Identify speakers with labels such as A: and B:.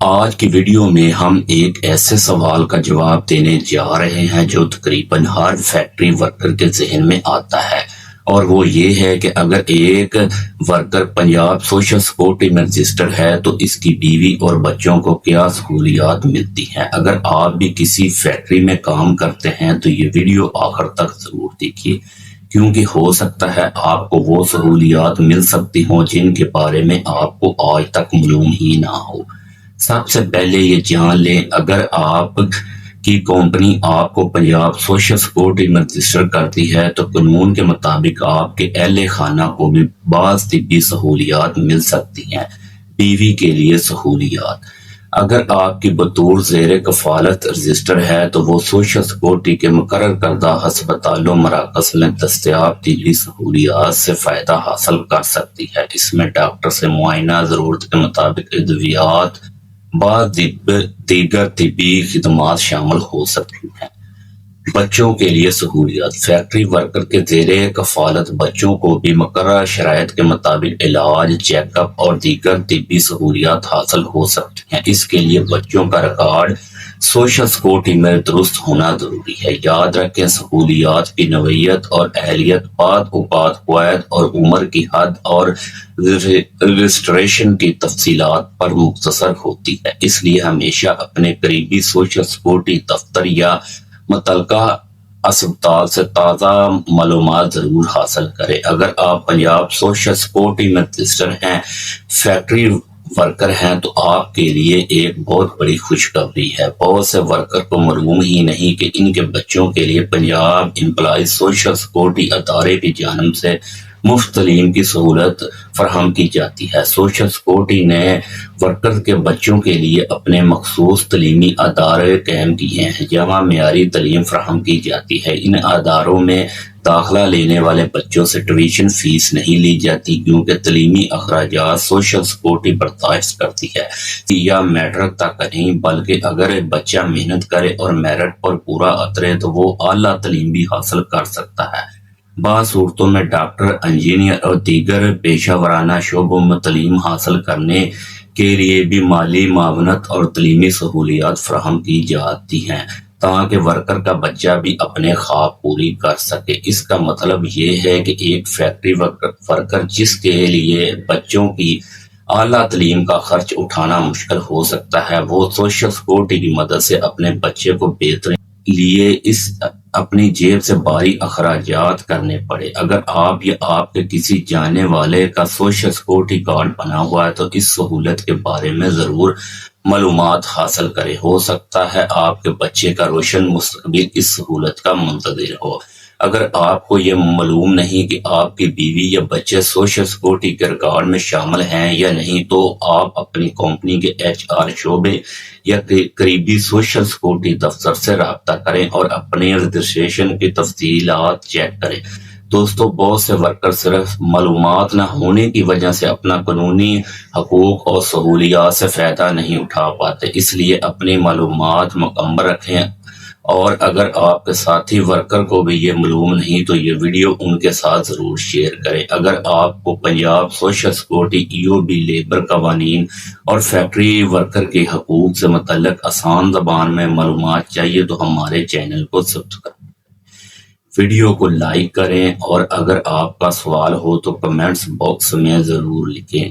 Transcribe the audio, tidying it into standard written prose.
A: آج کی ویڈیو میں ہم ایک ایسے سوال کا جواب دینے جا رہے ہیں جو تقریباً ہر فیکٹری ورکر کے ذہن میں آتا ہے، اور وہ یہ ہے کہ اگر ایک ورکر پنجاب سوشل سیکورٹی میں رجسٹر ہے تو اس کی بیوی اور بچوں کو کیا سہولیات ملتی ہیں۔ اگر آپ بھی کسی فیکٹری میں کام کرتے ہیں تو یہ ویڈیو آخر تک ضرور دیکھیے، کیونکہ ہو سکتا ہے آپ کو وہ سہولیات مل سکتی ہوں جن کے بارے میں آپ کو آج تک معلوم ہی نہ ہو۔ سب سے پہلے یہ جان لیں، اگر آپ کی کمپنی آپ کو پنجاب سوشل سیکورٹی میں رجسٹر کرتی ہے تو قانون کے مطابق آپ کے اہل خانہ کو بھی بعض طبی سہولیات مل سکتی ہیں۔ بیوی کے لیے سہولیات: اگر آپ کی بطور زیر کفالت رجسٹر ہے تو وہ سوشل سیکورٹی کے مقرر کردہ ہسپتالوں مراکز میں دستیاب طبی سہولیات سے فائدہ حاصل کر سکتی ہے۔ اس میں ڈاکٹر سے معائنہ، ضرورت کے مطابق ادویات، بعض دیگر طبی خدمات شامل ہو سکتی ہیں۔ بچوں کے لیے سہولیات: فیکٹری ورکر کے زیر کفالت بچوں کو بھی مقررہ شرائط کے مطابق علاج، چیک اپ اور دیگر طبی سہولیات حاصل ہو سکتی ہیں۔ اس کے لیے بچوں کا ریکارڈ سوشل سیکورٹی میں درست ہونا ضروری ہے۔ یاد رکھیں، سہولیات کی نوعیت اور اہلیت بعض اوقات قواعد اور عمر کی حد اور رجسٹریشن کی تفصیلات پر مختصر ہوتی ہے، اس لیے ہمیشہ اپنے قریبی سوشل سیکورٹی دفتر یا متعلقہ اسپتال سے تازہ معلومات ضرور حاصل کریں۔ اگر آپ پنجاب سوشل سیکورٹی میں رجسٹر ہیں، فیکٹری ورکر ہیں، تو آپ کے لیے ایک بہت بڑی خوشخبری ہے۔ بہت سے ورکر کو معلوم ہی نہیں کہ ان کے بچوں کے لیے پنجاب امپلائیز سوشل سیکورٹی ادارے کی جانب سے مفت تعلیم کی سہولت فراہم کی جاتی ہے۔ سوشل سیکورٹی نے ورکر کے بچوں کے لیے اپنے مخصوص تعلیمی ادارے قائم کیے ہیں جہاں معیاری تعلیم فراہم کی جاتی ہے۔ ان اداروں میں داخلہ لینے والے بچوں سے ٹیوشن فیس نہیں لی جاتی، کیونکہ تعلیمی اخراجات سوشل سیکورٹی برداشت کرتی ہے، یا میٹرک تک نہیں، بلکہ اگر بچہ محنت کرے اور میرٹ پر پورا اترے تو وہ اعلیٰ تعلیم بھی حاصل کر سکتا ہے۔ بعض صورتوں میں ڈاکٹر، انجینئر اور دیگر پیشہ ورانہ شعبوں میں تعلیم حاصل کرنے کے لیے بھی مالی معاونت اور تعلیمی سہولیات فراہم کی جاتی ہیں تاکہ ورکر کا بچہ بھی اپنے خواب پوری کر سکے۔ اس کا مطلب یہ ہے کہ ایک فیکٹری ورکر جس کے لیے بچوں کی اعلیٰ تعلیم کا خرچ اٹھانا مشکل ہو سکتا ہے، وہ سوشل سیکورٹی کی مدد سے اپنے بچے کو بہترین لیے اپنی جیب سے بھاری اخراجات کرنے پڑے۔ اگر آپ یا آپ کے کسی جاننے والے کا سوشل سیکورٹی کارڈ بنا ہوا ہے تو اس سہولت کے بارے میں ضرور معلومات حاصل کریں۔ ہو سکتا ہے آپ کے بچے کا روشن مستقبل اس سہولت کا منتظر ہو۔ اگر آپ کو یہ معلوم نہیں کہ آپ کی بیوی یا بچے سوشل سیکورٹی کے ریکارڈ میں شامل ہیں یا نہیں، تو آپ اپنی کمپنی کے HR شعبے یا قریبی سوشل سیکورٹی دفتر سے رابطہ کریں اور اپنے رجسٹریشن کی تفصیلات چیک کریں۔ دوستو، بہت سے ورکر صرف معلومات نہ ہونے کی وجہ سے اپنا قانونی حقوق اور سہولیات سے فائدہ نہیں اٹھا پاتے، اس لیے اپنی معلومات مکمل رکھیں، اور اگر آپ کے ساتھی ورکر کو بھی یہ معلوم نہیں تو یہ ویڈیو ان کے ساتھ ضرور شیئر کریں۔ اگر آپ کو Punjab social security, EOB، labour قوانین اور فیکٹری ورکر کے حقوق سے متعلق آسان زبان میں معلومات چاہیے تو ہمارے چینل کو سبسکرائب، ویڈیو کو لائک کریں، اور اگر آپ کا سوال ہو تو کمنٹس باکس میں ضرور لکھیں۔